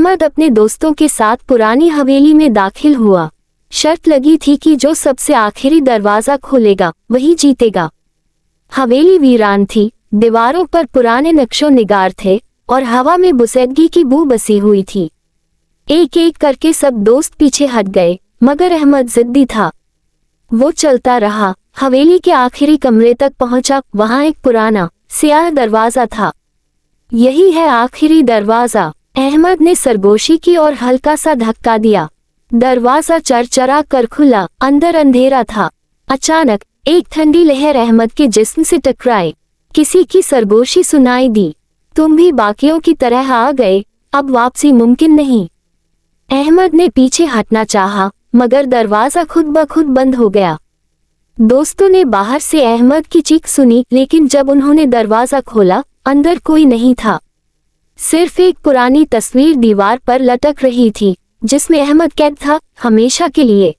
अहमद अपने दोस्तों के साथ पुरानी हवेली में दाखिल हुआ। शर्त लगी थी कि जो सबसे आखिरी दरवाजा खोलेगा वही जीतेगा। हवेली वीरान थी, दीवारों पर पुराने नक्शो निगार थे और हवा में बुसैदगी की बू बसी हुई थी। एक एक करके सब दोस्त पीछे हट गए, मगर अहमद जिद्दी था। वो चलता रहा, हवेली के आखिरी कमरे तक पहुंचा। वहां एक पुराना स्याह दरवाजा था। यही है आखिरी दरवाजा। अहमद ने सरगोशी की और हल्का सा धक्का दिया। दरवाजा चरचरा कर खुला। अंदर अंधेरा था। अचानक एक ठंडी लहर अहमद के जिस्म से टकराई। किसी की सरगोशी सुनाई दी, तुम भी बाकियों की तरह आ गए, अब वापसी मुमकिन नहीं। अहमद ने पीछे हटना चाहा, मगर दरवाजा खुद ब खुद बंद हो गया। दोस्तों ने बाहर से अहमद की चीख सुनी, लेकिन जब उन्होंने दरवाजा खोला, अंदर कोई नहीं था। सिर्फ एक पुरानी तस्वीर दीवार पर लटक रही थी, जिसमें अहमद कैद था, हमेशा के लिए।